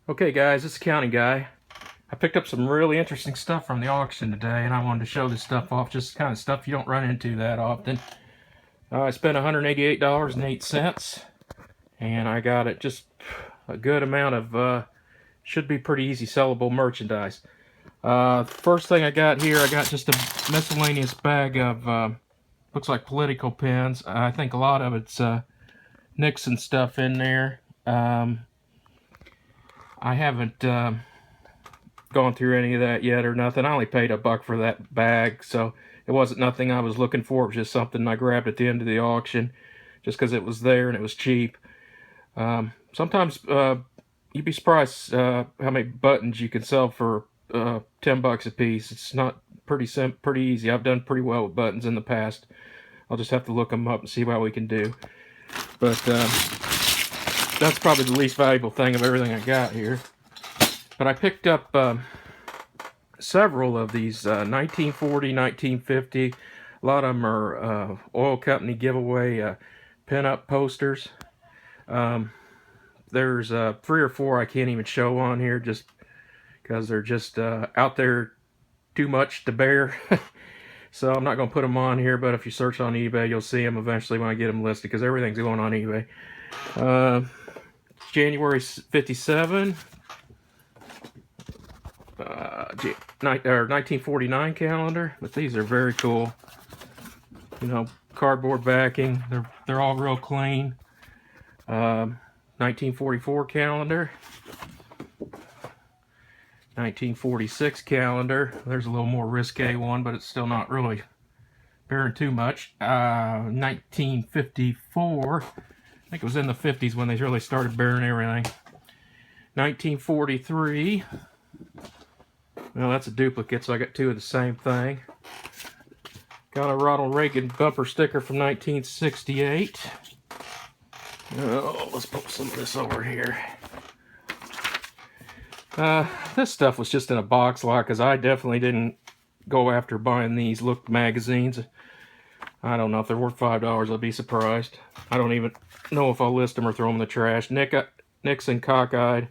Okay guys, it's the Counting Guy. I picked up some really interesting stuff from the auction today, and I wanted to show this stuff off, just kind of stuff you don't run into that often. I spent $188.08, and I got it just a good amount of, should be pretty easy sellable merchandise. First thing I got here, I got just a miscellaneous bag of, looks like political pins. I think a lot of it's Nixon stuff in there. I haven't gone through any of that yet or nothing. I only paid $1 for that bag, so it wasn't nothing I was looking for. It was just something I grabbed at the end of the auction just because it was there and it was cheap. Sometimes you'd be surprised how many buttons you can sell for $10 a piece. It's not pretty easy. I've done pretty well with buttons in the past. I'll just have to look them up and see what we can do. But that's probably the least valuable thing of everything I got here. But I picked up several of these 1940, 1950. A lot of them are oil company giveaway pinup posters. There's 3 or 4 I can't even show on here just because they're just out there too much to bear. So I'm not going to put them on here, but if you search on eBay, you'll see them eventually when I get them listed, because everything's going on eBay. January 57. 1949 calendar, but these are very cool. You know, cardboard backing. They're all real clean. 1944 calendar. 1946 calendar. There's a little more risque one, but it's still not really bearing too much. 1954. I think it was in the 50s when they really started bearing everything. 1943. Well, that's a duplicate, so I got 2 of the same thing. Got a Ronald Reagan bumper sticker from 1968. Oh, let's put some of this over here. This stuff was just in a box lot, because I definitely didn't go after buying these look magazines. I don't know if they're worth $5. I'll be surprised. I don't even know if I'll list them or throw them in the trash. Nixon cockeyed.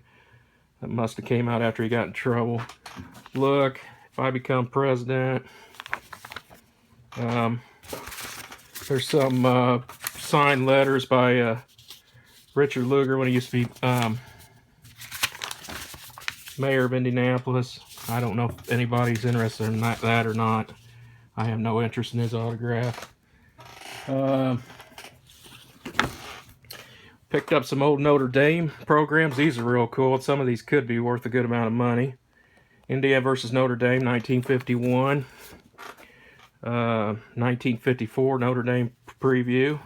That must have came out after he got in trouble. Look, if I become president. There's some signed letters by Richard Lugar when he used to be mayor of Indianapolis. I don't know if anybody's interested in that or not. I have no interest in his autograph. Picked up some old Notre Dame programs. These are real cool. Some of these could be worth a good amount of money. India versus Notre Dame, 1951. 1954 Notre Dame preview.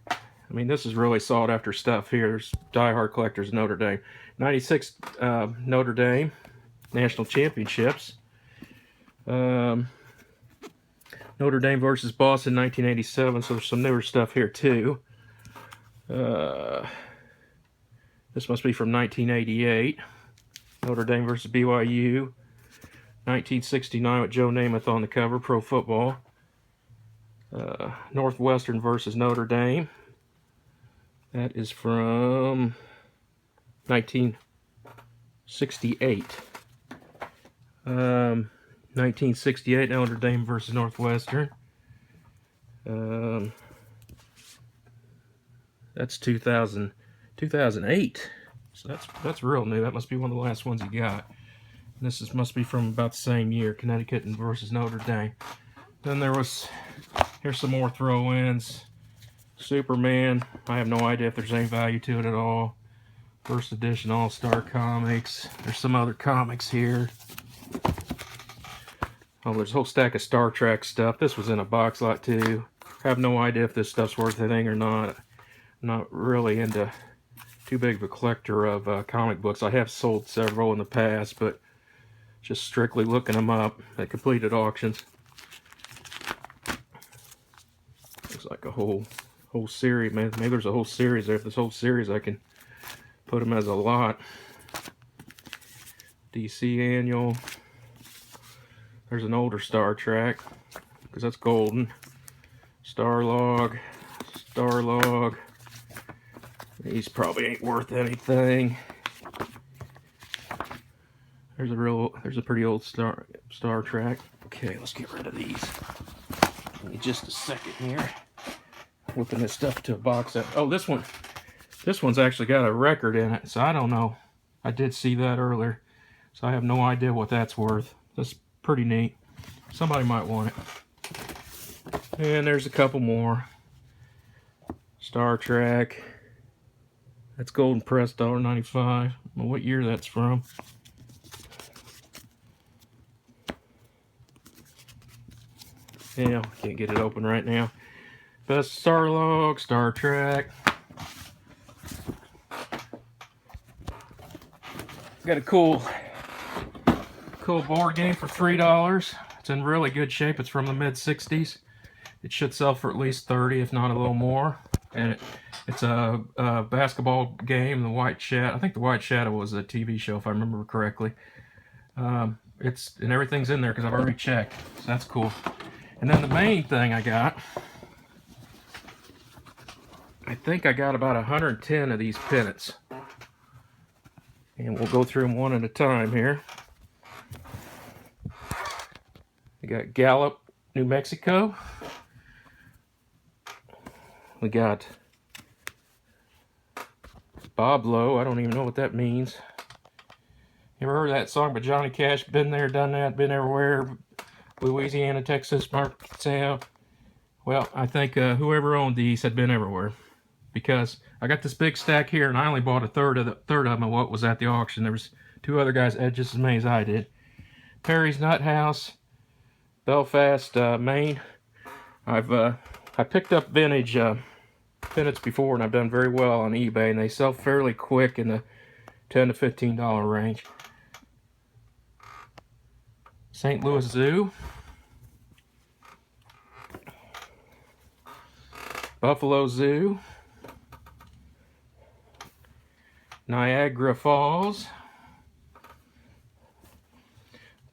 I mean, this is really sought after stuff here. There's diehard collectors of Notre Dame. 96 Notre Dame National Championships. Notre Dame versus Boston, 1987. So there's some newer stuff here too. This must be from 1988. Notre Dame versus BYU. 1969 with Joe Namath on the cover, Pro Football. Northwestern versus Notre Dame. That is from 1968. 1968 Notre Dame versus Northwestern. That's 2008. So that's real new. That must be one of the last ones you got. And this must be from about the same year, Connecticut versus Notre Dame. Then here's some more throw-ins. Superman. I have no idea if there's any value to it at all. First edition All-Star Comics. There's some other comics here. Oh, there's a whole stack of Star Trek stuff. This was in a box lot too. I have no idea if this stuff's worth anything or not. I'm not really into too big of a collector of comic books. I have sold several in the past, but just strictly looking them up at completed auctions. Looks like a whole series, man. Maybe there's a whole series there. If this whole series, I can put them as a lot. DC Annual. There's an older Star Trek, because that's golden. Starlog. These probably ain't worth anything. There's a pretty old Star Trek. Okay, let's get rid of these. Give me just a second here. Whipping this stuff to a box. Oh, this one's actually got a record in it, so I don't know. I did see that earlier, so I have no idea what that's worth. That's pretty neat. Somebody might want it. And there's a couple more. Star Trek. That's Golden Press, $1.95. I don't know what year that's from. Yeah, can't get it open right now. Best Starlog, Star Trek. Got a cool board game for $3. It's in really good shape. It's from the mid-60s. It should sell for at least 30, if not a little more. And it's a basketball game, The White Shadow. I think The White Shadow was a TV show, if I remember correctly. And everything's in there because I've already checked. So that's cool. And then the main thing I got, I think I got about 110 of these Pennants. And we'll go through them one at a time here. We got Gallup, New Mexico. We got Bob Lowe. I don't even know what that means. You ever heard that song by Johnny Cash? Been there, done that, been everywhere. Louisiana, Texas, Arkansas. Well, I think whoever owned these had been everywhere, because I got this big stack here, and I only bought a third of them of what was at the auction. There was two other guys that had just as many as I did. Perry's Nut House, Belfast, Maine. I picked up vintage Pennants before, and I've done very well on eBay, and they sell fairly quick in the $10 to $15 range. St. Louis Zoo, Buffalo Zoo, Niagara Falls,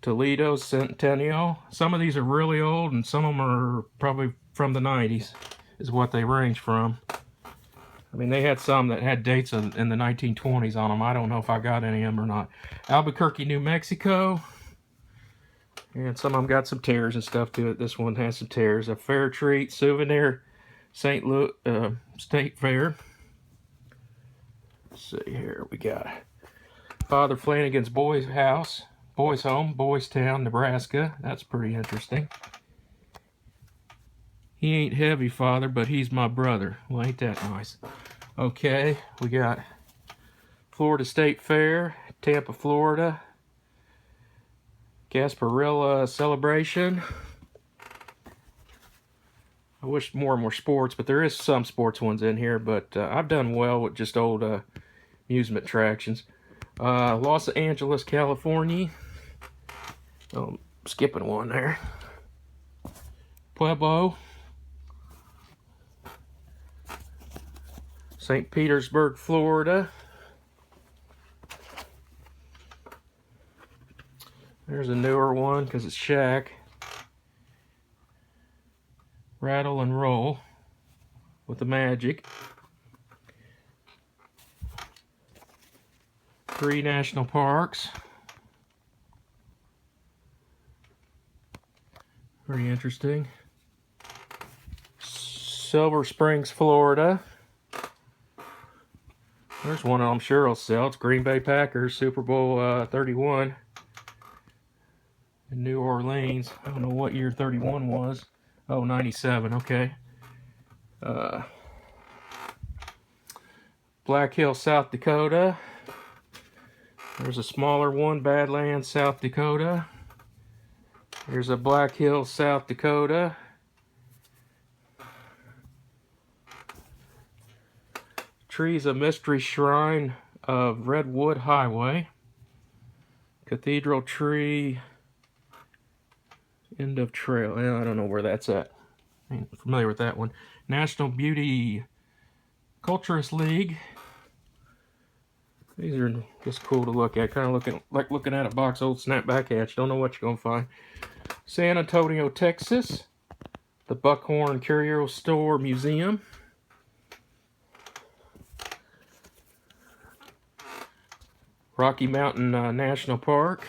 Toledo Centennial. Some of these are really old, and some of them are probably from the 90s, is what they range from. I mean, they had some that had dates in the 1920s on them. I don't know if I got any of them or not. Albuquerque, New Mexico. And some of them got some tears and stuff to it. This one has some tears. A Fair Treat Souvenir, St. Louis State Fair. Let's see here. We got Father Flanagan's Boys Home, Boys Town, Nebraska. That's pretty interesting. He ain't heavy, Father, but he's my brother. Well, ain't that nice? Okay, we got Florida State Fair, Tampa, Florida. Gasparilla Celebration. I wish more and more sports, but there is some sports ones in here, but I've done well with just old amusement attractions. Los Angeles, California. Oh, I'm skipping one there. Pueblo. St. Petersburg, Florida. There's a newer one because it's Shaq. Rattle and Roll with the Magic. 3 national parks. Very interesting. Silver Springs, Florida. There's one I'm sure will sell. It's Green Bay Packers, Super Bowl 31. In New Orleans. I don't know what year 31 was. Oh, 97, okay. Black Hill, South Dakota. There's a smaller one, Badlands, South Dakota. There's a Black Hill, South Dakota. Trees, a Mystery Shrine of Redwood Highway. Cathedral Tree, End of Trail. I don't know where that's at. I ain't familiar with that one. National Beauty Culturist League. These are just cool to look at. Kind of like looking at a box of old snapback hats. Don't know what you're going to find. San Antonio, Texas. The Buckhorn Curio Store Museum. Rocky Mountain National Park.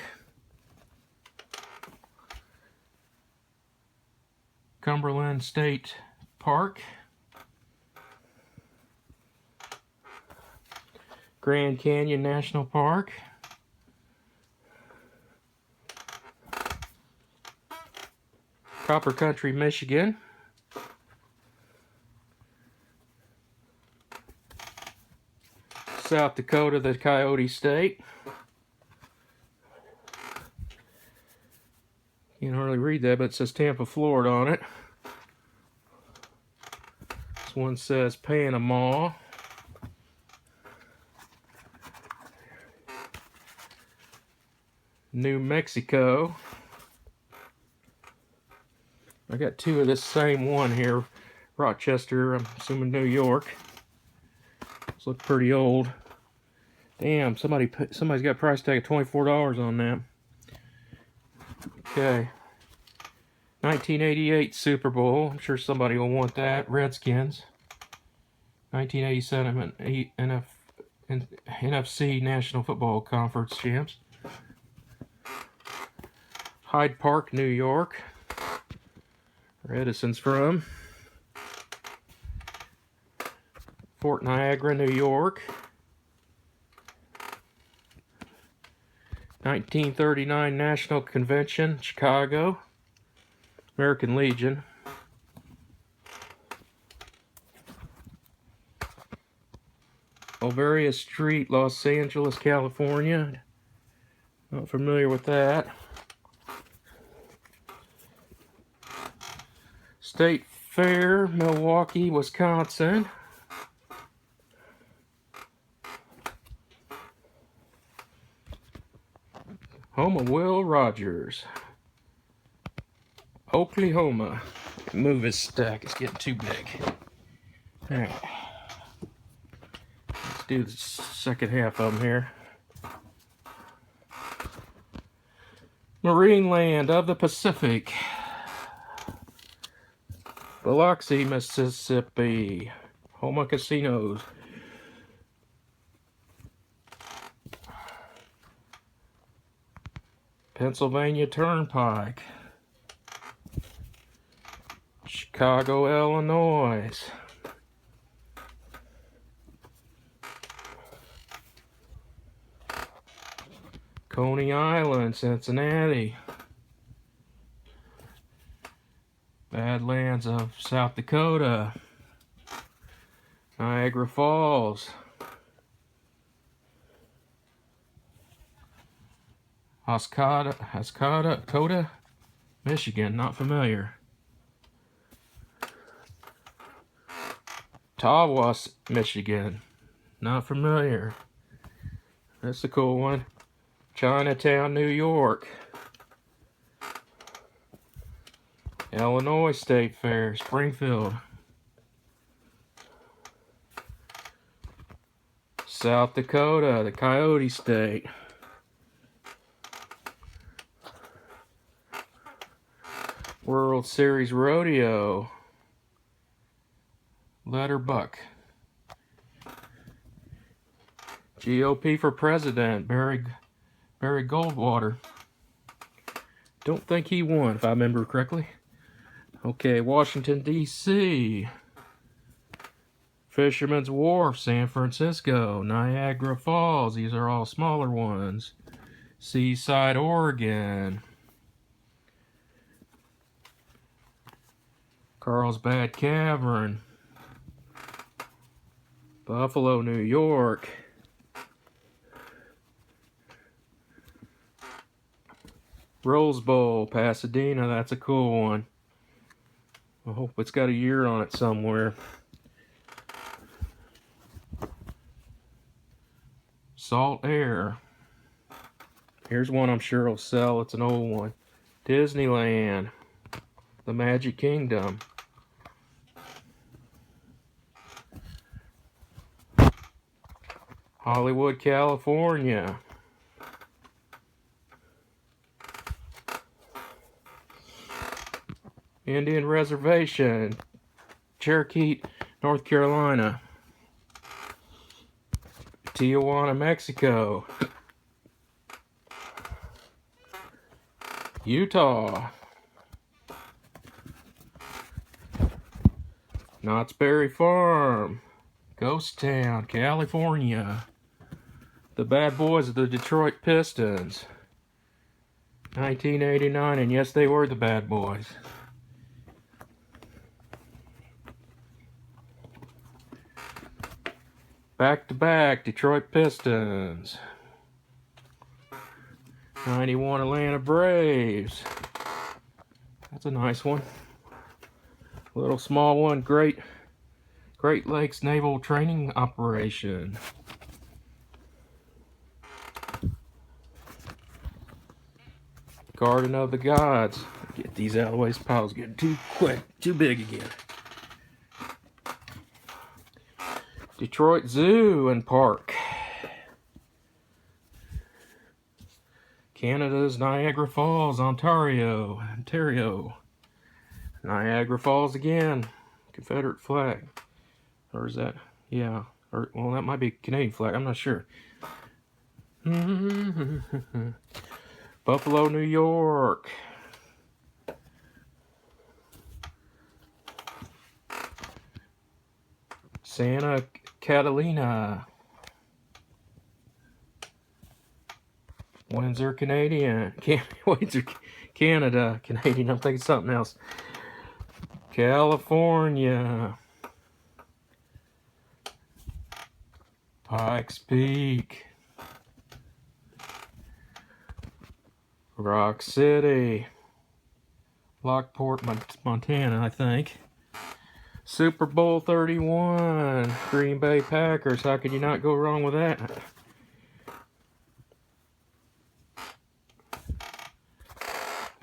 Cumberland State Park. Grand Canyon National Park. Copper Country, Michigan. South Dakota, the Coyote State. Can't hardly read that, but it says Tampa, Florida on it. This one says Panama. New Mexico. I got two of this same one here. Rochester, I'm assuming New York. These look pretty old. Damn, somebody's got a price tag of $24 on that. Okay. 1988 Super Bowl. I'm sure somebody will want that. Redskins. 1987 NFC National Football Conference champs. Hyde Park, New York. Where Edison's from. Fort Niagara, New York. 1939 National Convention, Chicago. American Legion. Olvera Street, Los Angeles, California. Not familiar with that. State Fair, Milwaukee, Wisconsin. Home of Will Rogers. Oklahoma. Move his stack, it's getting too big. Alright. Let's do the second half of them here. Marineland of the Pacific. Biloxi, Mississippi. Home of casinos. Pennsylvania Turnpike. Chicago, Illinois. Coney Island, Cincinnati. Badlands of South Dakota. Niagara Falls. Haskada, Michigan, not familiar. Tawas, Michigan, not familiar. That's a cool one. Chinatown, New York. Illinois State Fair, Springfield. South Dakota, the Coyote State. World Series Rodeo. Letterbuck. GOP for President, Barry Goldwater. Don't think he won, if I remember correctly. Okay, Washington, D.C. Fisherman's Wharf, San Francisco. Niagara Falls, these are all smaller ones. Seaside, Oregon. Carlsbad Cavern. Buffalo, New York. Rose Bowl, Pasadena, that's a cool one. I hope it's got a year on it somewhere. Salt Air. Here's one I'm sure will sell, it's an old one. Disneyland. The Magic Kingdom. Hollywood, California. Indian Reservation, Cherokee, North Carolina. Tijuana, Mexico. Utah. Knott's Berry Farm. Ghost Town, California. The bad boys of the Detroit Pistons. 1989, and yes, they were the bad boys. Back-to-back Detroit Pistons. 91 Atlanta Braves. That's a nice one. Little small one, Great Lakes Naval Training Operation. Garden of the Gods. Get these out of the way, this pile's getting too big again. Detroit Zoo and Park. Canada's Niagara Falls, Ontario. Niagara Falls again. Confederate flag. Or is that? Yeah. Or, well, that might be Canadian flag. I'm not sure. Buffalo, New York. Santa Catalina. Windsor, Canadian. Windsor, Canada. Canadian. I'm thinking something else. California. Pikes Peak. Rock City. Lockport, Montana, I think. Super Bowl 31. Green Bay Packers. How could you not go wrong with that?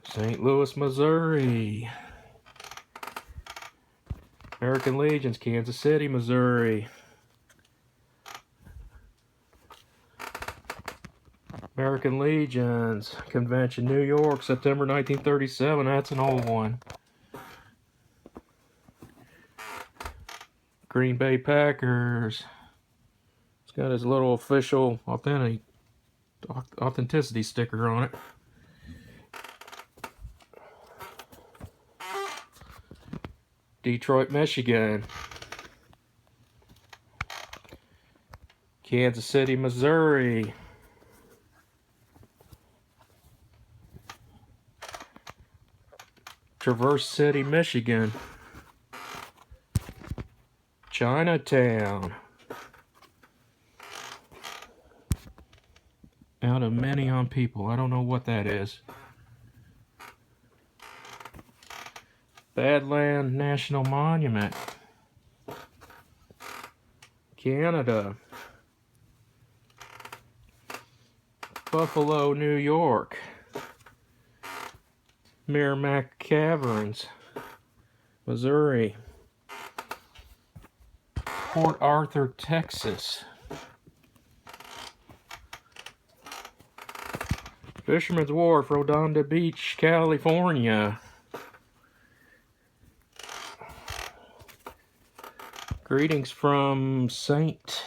St. Louis, Missouri. American Legions, Kansas City, Missouri. American Legions Convention, New York, September 1937. That's an old one. Green Bay Packers. It's got his little official authenticity sticker on it. Detroit, Michigan. Kansas City, Missouri. Traverse City, Michigan. Chinatown. Out of many on people. I don't know what that is. Badland National Monument. Canada. Buffalo, New York. Merrimack Caverns, Missouri. Port Arthur, Texas. Fisherman's Wharf, Redondo Beach, California. Greetings from Saint...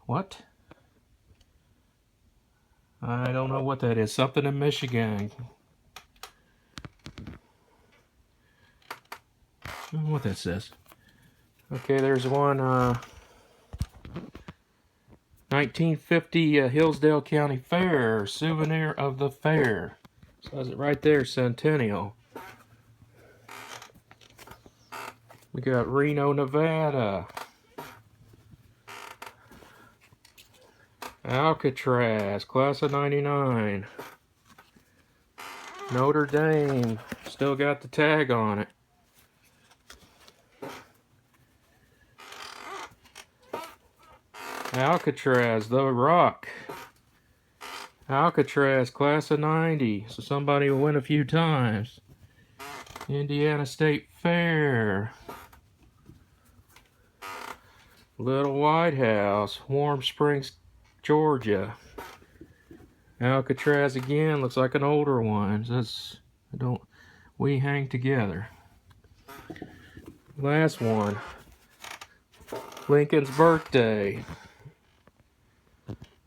What? I don't know what that is. Something in Michigan. I don't know what that says. Okay, there's one. 1950 Hillsdale County Fair. Souvenir of the fair. Says it right there, Centennial. We got Reno, Nevada. Alcatraz, class of 99. Notre Dame, still got the tag on it. Alcatraz, The Rock. Alcatraz, class of 90. So somebody will win a few times. Indiana State Fair. Little White House, Warm Springs, Georgia. Alcatraz again, looks like an older one. We hang together. Last one. Lincoln's birthday.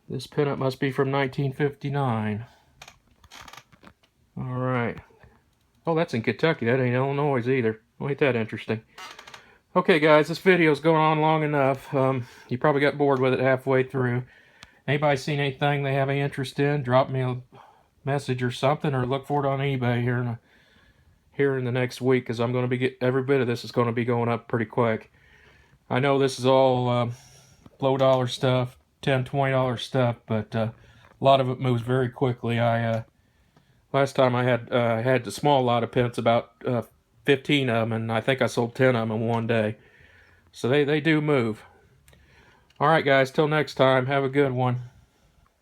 This pinup must be from 1959. All right. Oh, that's in Kentucky. That ain't Illinois either. Well, ain't that interesting? Okay, guys, this video's going on long enough. You probably got bored with it halfway through. Anybody seen anything they have any interest in? Drop me a message or something, or look for it on eBay here in the next week, because I'm going to be every bit of this is going to be going up pretty quick. I know this is all low dollar stuff, $10, $20 stuff, but a lot of it moves very quickly. Last time I had the small lot of pence, about 15 of them, and I think I sold 10 of them in one day. So they do move. All right, guys, till next time, have a good one.